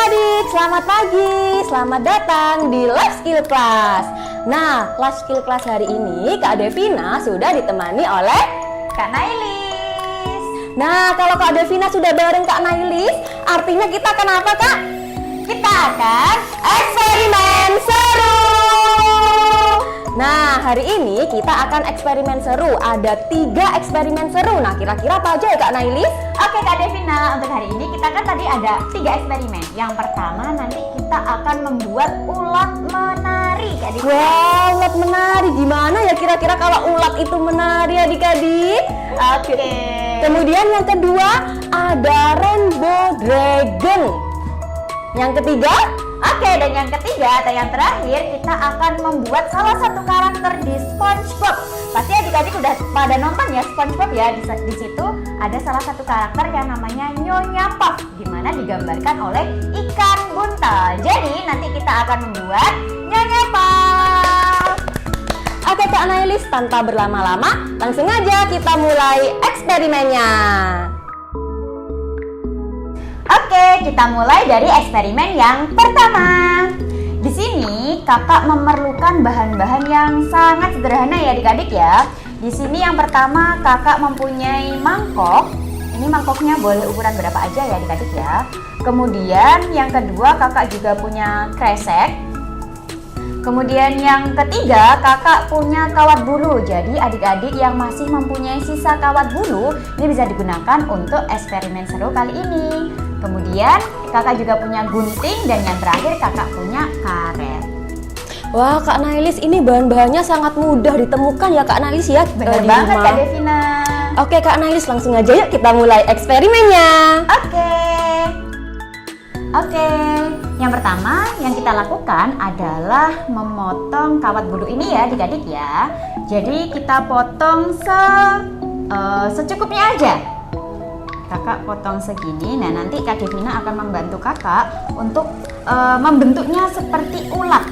adik-adik, selamat pagi, selamat datang di Life Skill Class. Nah, Life Skill Class hari ini Kak Devina sudah ditemani oleh Kak Nailis. Nah, kalau Kak Devina sudah bareng Kak Nailis, artinya kita akan apa, Kak? Kita akan Eksperimen seru. Nah, hari ini kita akan eksperimen seru. Ada 3 eksperimen seru. Nah, kira-kira apa aja ya Kak Nailis? Oke Kak Devina, untuk hari ini kita kan tadi ada 3 eksperimen. Yang pertama nanti kita akan membuat ulat menari Kak Devina. Wow, ulat menari. Gimana ya kira-kira kalau ulat itu menari adik-adik? Oke. Kemudian yang kedua ada rainbow dragon. Yang ketiga, Oke, dan yang ketiga atau yang terakhir kita akan membuat salah satu karakter di SpongeBob. Pasti adik-adik udah pada nonton ya SpongeBob ya. Di situ ada salah satu karakter yang namanya Nyonya Puff, di mana digambarkan oleh ikan buntal. Jadi nanti kita akan membuat Nyonya Puff. oke Kak Nailis, tanpa berlama-lama, langsung aja kita mulai eksperimennya. Oke, kita mulai dari eksperimen yang pertama. Di sini kakak memerlukan bahan-bahan yang sangat sederhana ya adik-adik ya. Di sini yang pertama kakak mempunyai mangkok. Ini mangkoknya boleh ukuran berapa aja ya adik-adik ya. Kemudian yang kedua kakak juga punya kresek. Kemudian yang ketiga kakak punya kawat bulu. Jadi adik-adik yang masih mempunyai sisa kawat bulu ini bisa digunakan untuk eksperimen seru kali ini. Kemudian kakak juga punya gunting dan yang terakhir kakak punya karet. Wah Kak Nailis, ini bahan-bahannya sangat mudah ditemukan ya Kak Nailis ya. Bener di banget rumah. Kak Devina. Oke Kak Nailis, langsung aja yuk kita mulai eksperimennya. Oke, yang pertama yang kita lakukan adalah memotong kawat bulu ini ya adik-adik ya. Jadi kita potong secukupnya aja. Kakak potong segini, nah nanti Kak Devina akan membantu kakak untuk membentuknya seperti ulat.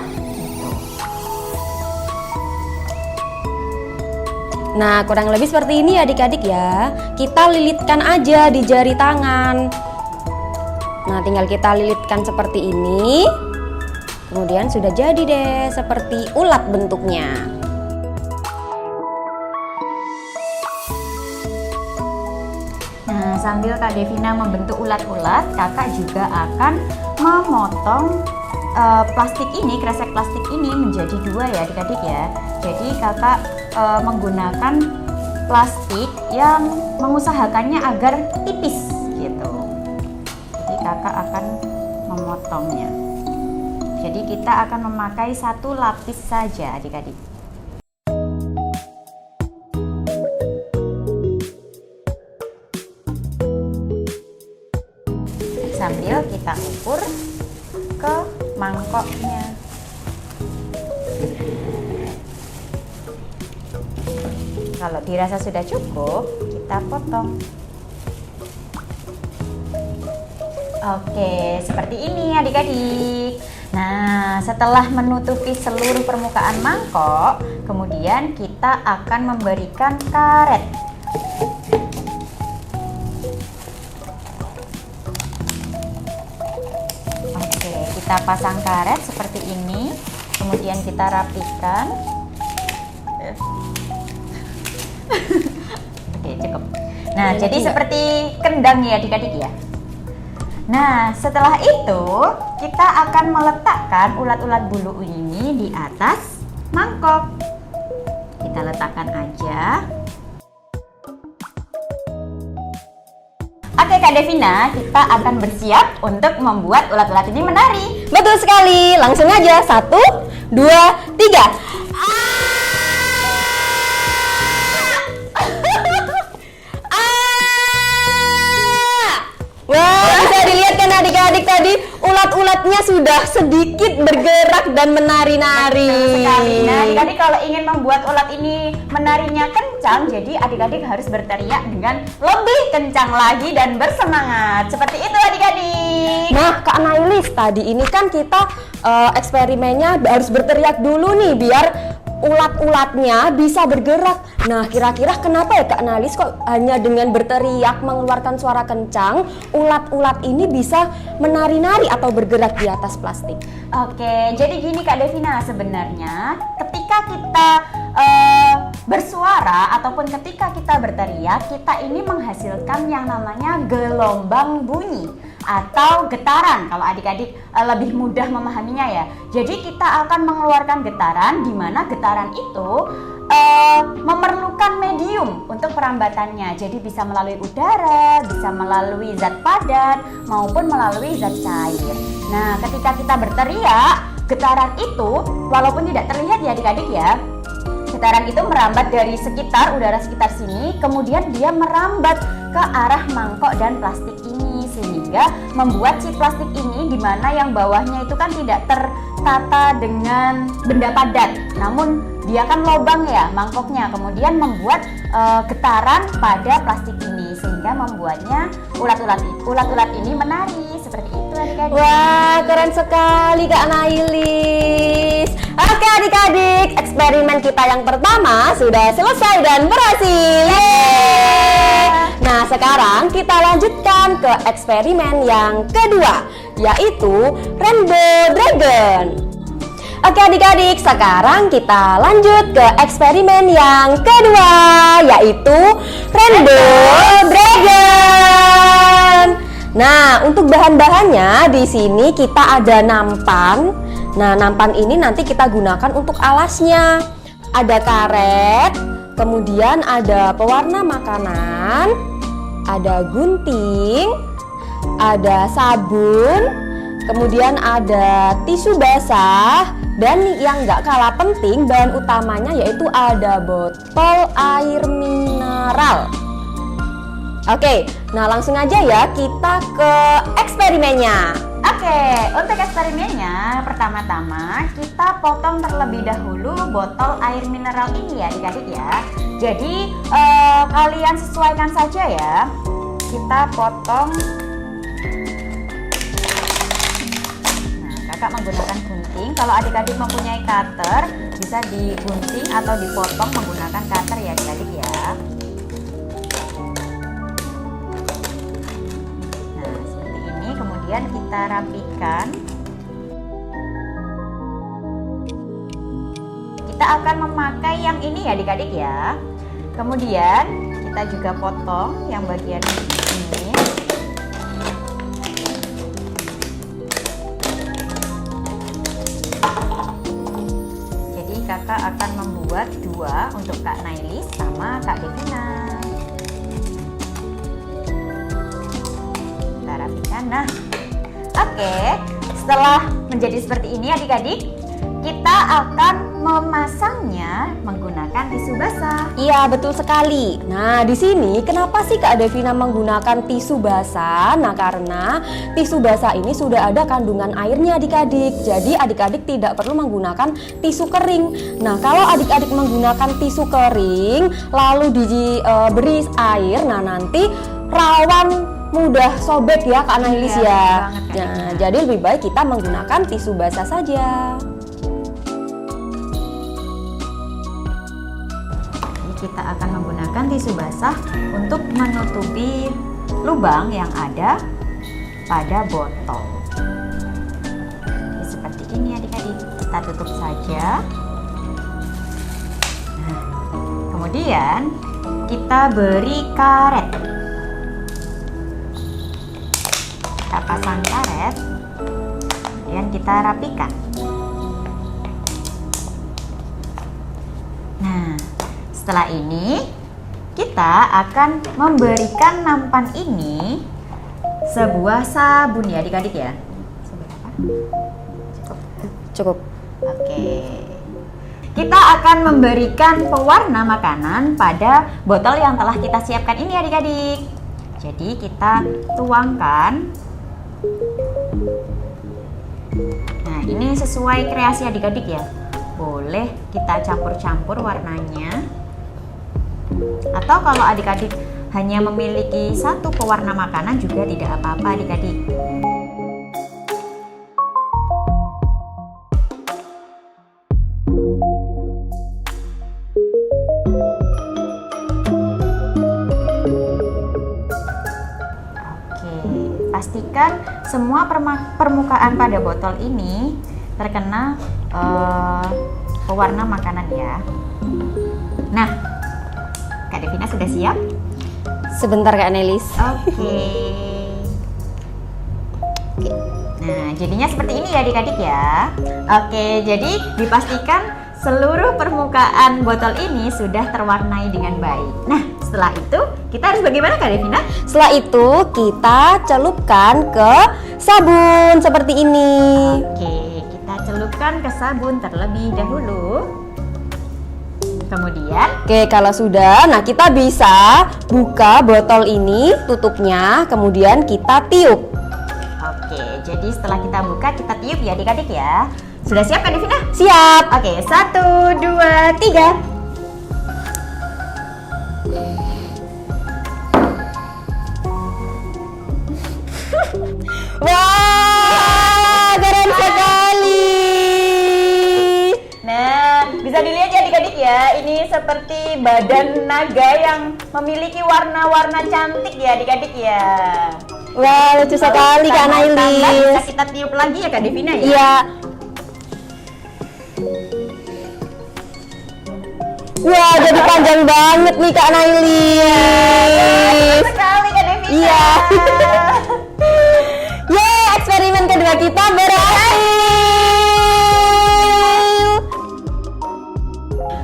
Nah, kurang lebih seperti ini adik-adik ya. Kita lilitkan aja di jari tangan. Nah, tinggal kita lilitkan seperti ini. Kemudian sudah jadi deh seperti ulat bentuknya. Nah, sambil Kak Devina membentuk ulat-ulat, kakak juga akan memotong plastik ini, kresek plastik ini menjadi 2 ya adik-adik ya. Jadi kakak menggunakan plastik yang mengusahakannya agar tipis gitu. Jadi kakak akan memotongnya. Jadi kita akan memakai 1 lapis saja adik-adik. Sambil kita ukur ke mangkoknya. Kalau dirasa sudah cukup, kita potong. Oke, seperti ini adik-adik. Nah, setelah menutupi seluruh permukaan mangkok, kemudian kita akan memberikan karet. Kita pasang karet seperti ini, kemudian kita rapikan. Oke, cukup. Nah, jadi seperti kendang ya adik-adik ya. Nah, setelah itu kita akan meletakkan ulat-ulat bulu ini di atas mangkok. Kita letakkan aja. Oke Kak Devina, kita akan bersiap untuk membuat ulat-ulat ini menari. Betul sekali, langsung aja 1, 2, 3. Wah, bisa dilihat kan adik-adik tadi ulat-ulatnya sudah sedikit bergerak dan menari-nari. Sekali. Nah, adik-adik kalau ingin membuat ulat ini menarinya kencang, jadi adik-adik harus berteriak dengan lebih kencang lagi dan bersemangat. Seperti itu adik-adik. Nah, Kak Nailis, tadi ini kan kita eksperimennya harus berteriak dulu nih biar ulat-ulatnya bisa bergerak. Nah, kira-kira kenapa ya Kak Nalis kok hanya dengan berteriak mengeluarkan suara kencang, ulat-ulat ini bisa menari-nari atau bergerak di atas plastik? Oke, jadi gini Kak Devina, sebenarnya ketika kita bersuara ataupun ketika kita berteriak, kita ini menghasilkan yang namanya gelombang bunyi atau getaran kalau adik-adik lebih mudah memahaminya ya. Jadi kita akan mengeluarkan getaran, di mana getaran itu memerlukan medium untuk perambatannya. Jadi bisa melalui udara, bisa melalui zat padat maupun melalui zat cair. Nah, ketika kita berteriak, getaran itu walaupun tidak terlihat ya adik-adik ya, getaran itu merambat dari sekitar udara sekitar sini, kemudian dia merambat ke arah mangkok dan plastik ini, sehingga membuat si plastik ini di mana yang bawahnya itu kan tidak tertata dengan benda padat, namun dia kan lobang ya mangkoknya, kemudian membuat getaran pada plastik ini sehingga membuatnya ulat-ulat ini menari seperti itu adik-adik. Wah, keren sekali Kak Nailis. Oke adik-adik, eksperimen kita yang pertama sudah selesai dan berhasil. Yeay. Nah, sekarang kita lanjutkan ke eksperimen yang kedua, yaitu Rainbow Dragon. Oke adik-adik, sekarang kita lanjut ke eksperimen yang kedua, yaitu Rainbow Dragon. Nah, untuk bahan-bahannya di sini kita ada nampan. Nah, nampan ini nanti kita gunakan untuk alasnya. Ada karet, kemudian ada pewarna makanan, ada gunting, ada sabun, kemudian ada tisu basah, dan yang nggak kalah penting bahan utamanya yaitu ada botol air mineral. Oke, nah langsung aja ya kita ke eksperimennya. Oke, untuk eksperimennya pertama-tama kita potong terlebih dahulu botol air mineral ini ya adik-adik ya. Jadi kalian sesuaikan saja ya. Kita potong. Nah, kakak menggunakan gunting. Kalau adik-adik mempunyai cutter, bisa digunting atau dipotong menggunakan cutter ya adik-adik ya. Kemudian kita rapikan. Kita akan memakai yang ini ya adik-adik ya. Kemudian kita juga potong yang bagian ini. Jadi kakak akan membuat dua untuk Kak Nailis sama Kak Devina. Kita rapikan. Nah, oke, setelah menjadi seperti ini adik-adik, kita akan memasangnya menggunakan tisu basah. Iya, betul sekali. Nah, di sini kenapa sih Kak Devina menggunakan tisu basah? Nah, karena tisu basah ini sudah ada kandungan airnya adik-adik. Jadi adik-adik tidak perlu menggunakan tisu kering. Nah, kalau adik-adik menggunakan tisu kering lalu diberi air, nah nanti rawan mudah sobek ya Kak Nailis ya. Nah, jadi lebih baik kita menggunakan tisu basah saja. Jadi kita akan menggunakan tisu basah untuk menutupi lubang yang ada pada botol. Jadi seperti ini adik-adik, kita tutup saja. Nah, kemudian kita beri karet. Kita pasang karet, kemudian kita rapikan. Nah, setelah ini kita akan memberikan nampan ini sebuah sabun ya adik-adik ya. Seberapa? Cukup. Oke. Kita akan memberikan pewarna makanan pada botol yang telah kita siapkan ini adik-adik. Jadi kita tuangkan. Nah, ini sesuai kreasi adik-adik ya. Boleh kita campur-campur warnanya. Atau kalau adik-adik hanya memiliki satu pewarna makanan juga tidak apa-apa adik-adik. pastikan semua permukaan pada botol ini terkena pewarna makanan ya. Nah, Kak Devina sudah siap? Sebentar Kak Nelis. Oke. Nah, jadinya seperti ini ya adik-adik ya. Oke, jadi dipastikan seluruh permukaan botol ini sudah terwarnai dengan baik. Nah, setelah itu kita harus bagaimana Kak Devina? Setelah itu kita celupkan ke sabun seperti ini. Oke, kita celupkan ke sabun terlebih dahulu. Kemudian, Oke, kalau sudah, nah kita bisa buka botol ini, tutupnya, kemudian kita tiup. oke, jadi setelah kita buka kita tiup ya adik-adik ya. Sudah siap Kak Devina? Siap. Oke, 1, 2, 3. Wah, keren sekali. Nah, bisa dilihat ya adik-adik ya, ini seperti badan naga yang memiliki warna-warna cantik ya adik-adik ya. Wah, lucu sekali Kak Tambah, bisa Nailis. kita tiup lagi ya Kak Devina ya? Iya. Wah, jadi panjang banget nih Kak Nailis. Sekali Kak Devina. Iya. Yeay, eksperimen kedua kita berhasil.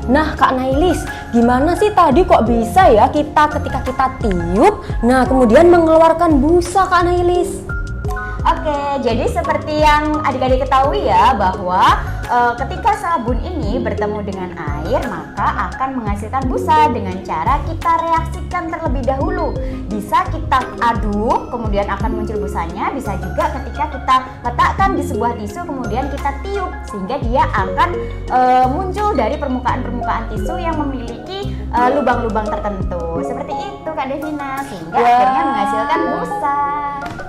Nah Kak Nailis, gimana sih tadi kok bisa ya ketika kita tiup, nah kemudian mengeluarkan busa Kak Nailis? Oke, jadi seperti yang adik-adik ketahui ya bahwa ketika sabun ini bertemu dengan air maka akan menghasilkan busa dengan cara kita reaksikan terlebih dahulu. Bisa kita aduk kemudian akan muncul busanya, bisa juga ketika kita letakkan di sebuah tisu kemudian kita tiup sehingga dia akan muncul dari permukaan-permukaan tisu yang memiliki lubang-lubang tertentu. Seperti itu Kak Devina, sehingga akhirnya menghasilkan busa.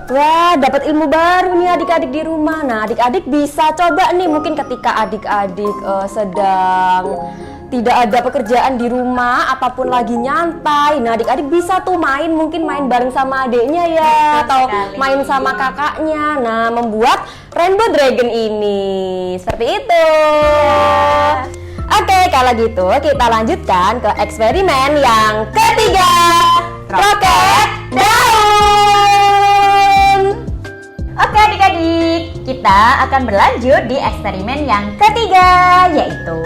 Wah, dapat ilmu baru nih adik-adik di rumah. Nah, adik-adik bisa coba nih mungkin ketika adik-adik sedang tidak ada pekerjaan di rumah ataupun lagi nyantai. Nah, adik-adik bisa tuh mungkin main bareng sama adiknya ya. Betul Atau sekali. main sama kakaknya. Nah, membuat Rainbow Dragon ini. Seperti itu. Oke, kalau gitu kita lanjutkan ke eksperimen yang ketiga. Roket daun. Oke adik-adik, kita akan berlanjut di eksperimen yang ketiga, yaitu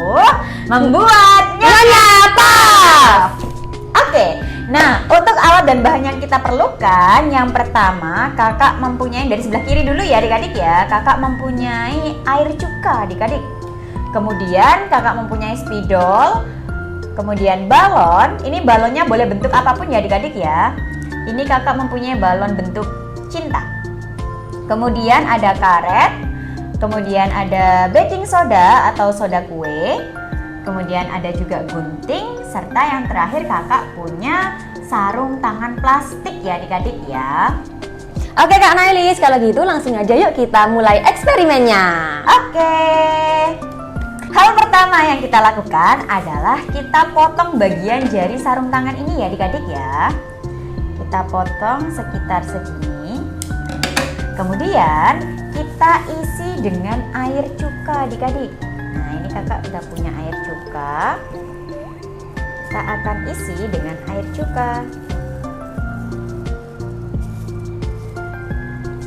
membuat nyonya puff. Oke, nah untuk alat dan bahan yang kita perlukan, yang pertama kakak mempunyai, dari sebelah kiri dulu ya adik-adik ya, kakak mempunyai air cuka adik-adik. Kemudian kakak mempunyai spidol, kemudian balon, ini balonnya boleh bentuk apapun ya adik-adik ya. Ini kakak mempunyai balon bentuk cinta. Kemudian ada karet, kemudian ada baking soda atau soda kue, kemudian ada juga gunting, serta yang terakhir kakak punya sarung tangan plastik ya adik-adik ya. Oke Kak Nailis, kalau gitu langsung aja yuk kita mulai eksperimennya. Oke. Hal pertama yang kita lakukan adalah kita potong bagian jari sarung tangan ini ya adik-adik ya. Kita potong sekitar segini. Kemudian kita isi dengan air cuka adik-adik. Nah ini kakak udah punya air cuka. Kita akan isi dengan air cuka.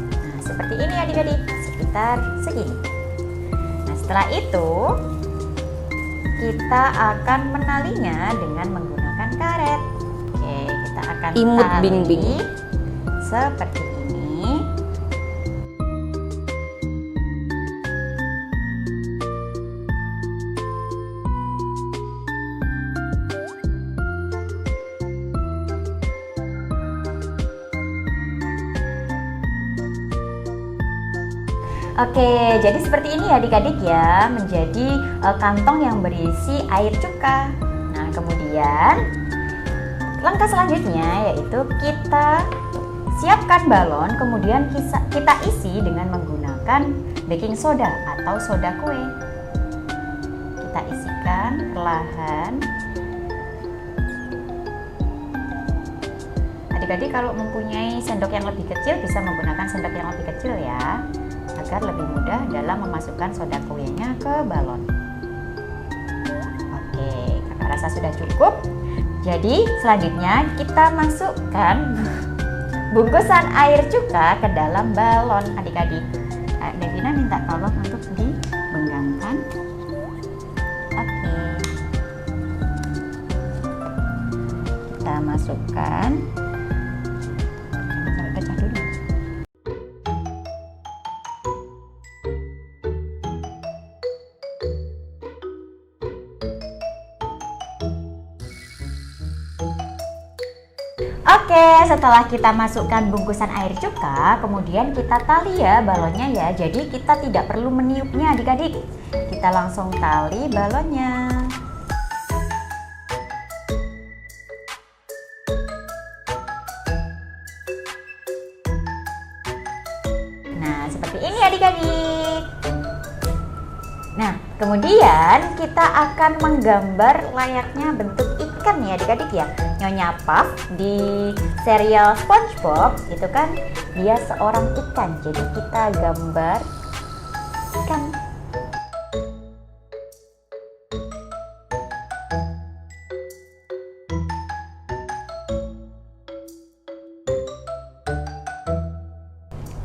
Nah seperti ini adik-adik, sekitar segini. Nah setelah itu kita akan menalinya dengan menggunakan karet. Oke, kita akan Imut tali bing-bing. seperti ini. Oke, jadi seperti ini ya adik-adik ya, menjadi kantong yang berisi air cuka. Nah, kemudian langkah selanjutnya yaitu kita siapkan balon, kemudian kita isi dengan menggunakan baking soda atau soda kue. Kita isikan perlahan. adik-adik kalau mempunyai sendok yang lebih kecil bisa menggunakan sendok yang lebih kecil ya, agar lebih mudah dalam memasukkan soda kuenya ke balon. Oke, kakak rasa sudah cukup. Jadi selanjutnya kita masukkan bungkusan air cuka ke dalam balon adik-adik. Devina minta tolong untuk dibenggangkan. Oke, kita masukkan. Jangan sampai pecah dulu. Oke, setelah kita masukkan bungkusan air cuka, kemudian kita tali ya balonnya ya. Jadi kita tidak perlu meniupnya adik-adik. Kita langsung tali balonnya. Nah, seperti ini adik-adik. Nah, kemudian kita akan menggambar layaknya bentuk ikan ya adik-adik ya. Nyonya Puff di serial SpongeBob itu kan dia seorang ikan. Jadi kita gambar ikan.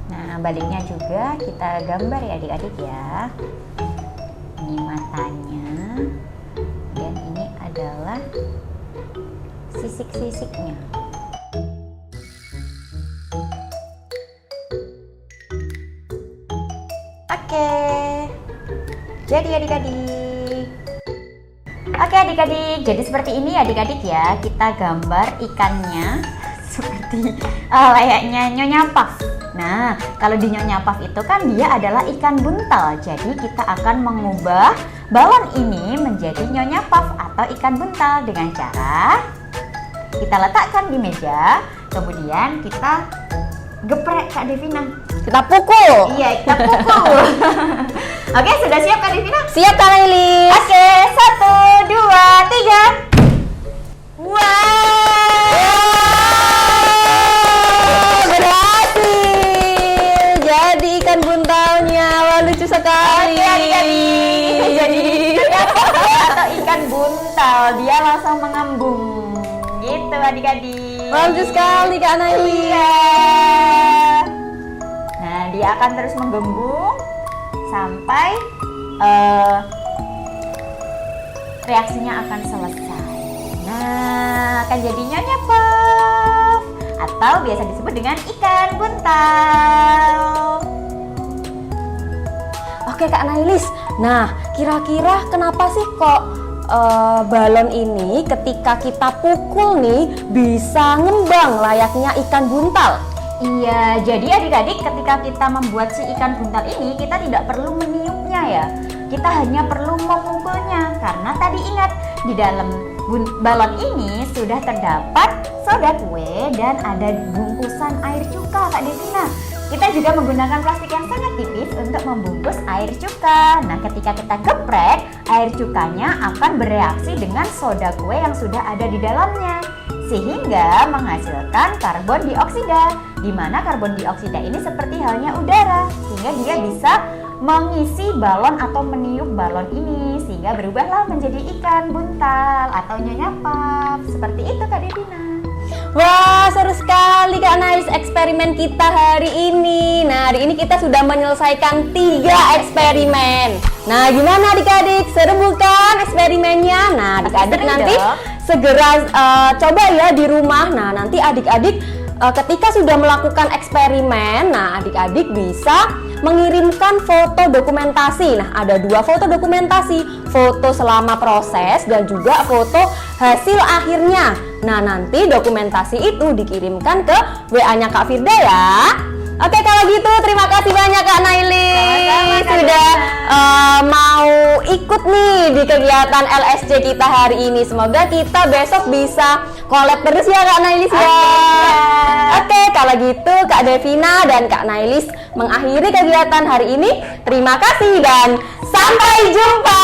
Nah, baliknya juga kita gambar ya adik-adik ya. Ini matanya, dan ini adalah sisik-sisiknya. Oke, jadi adik-adik. Oke adik-adik, jadi seperti ini adik-adik ya. Kita gambar ikannya seperti layaknya Nyonya Puff. Nah, kalau di Nyonya Puff itu kan dia adalah ikan buntal. Jadi kita akan mengubah balon ini menjadi Nyonya Puff atau ikan buntal dengan cara kita letakkan di meja, kemudian kita geprek Kak Devina. Kita pukul. Iya, kita pukul. Oke, sudah siap Kak Devina? Siap Kak Nailis. Oke, 1, 2, 3. Wow! Berhasil. Jadi ikan buntalnya. Wah, lucu sekali. Oke, adik-adik. Jadi atau ikan buntal, dia langsung mengembung. Gitu adik-adik. Bagus sekali Kak Nailis. Iya. Nah, dia akan terus menggembung sampai reaksinya akan selesai. Nah, akan jadi Nyonya Puff atau biasa disebut dengan ikan buntal. Oke Kak Nailis. Nah, kira-kira kenapa sih kok balon ini ketika kita pukul nih bisa ngembang layaknya ikan buntal? Iya, jadi adik-adik ketika kita membuat si ikan buntal ini kita tidak perlu meniupnya ya. Kita hanya perlu memukulnya karena tadi ingat di dalam balon ini sudah terdapat soda kue dan ada bungkusan air cuka Kak Devina. Kita juga menggunakan plastik yang sangat tipis untuk membungkus air cuka. Nah, ketika kita geprek, air cukanya akan bereaksi dengan soda kue yang sudah ada di dalamnya, sehingga menghasilkan karbon dioksida, di mana karbon dioksida ini seperti halnya udara, sehingga dia bisa mengisi balon atau meniup balon ini, sehingga berubahlah menjadi ikan buntal atau Nyonya Puff. Seperti itu Kak Devina. Wah, seru sekali Kak Nailis eksperimen kita hari ini. Nah, hari ini kita sudah menyelesaikan 3 eksperimen. Nah, gimana adik-adik? Seru bukan eksperimennya? Nah, adik-adik nanti segera coba ya di rumah. Nah, nanti adik-adik ketika sudah melakukan eksperimen, nah adik-adik bisa mengirimkan foto dokumentasi. Nah, ada 2 foto dokumentasi, foto selama proses dan juga foto hasil akhirnya. Nah, nanti dokumentasi itu dikirimkan ke WA-nya Kak Firda ya. Oke, kalau gitu terima kasih banyak Kak Nailis sudah mau ikut nih di kegiatan LSC kita hari ini. Semoga kita besok bisa collab terus ya Kak Nailis ya. Oke, kalau gitu Kak Devina dan Kak Nailis mengakhiri kegiatan hari ini. Terima kasih dan sampai jumpa.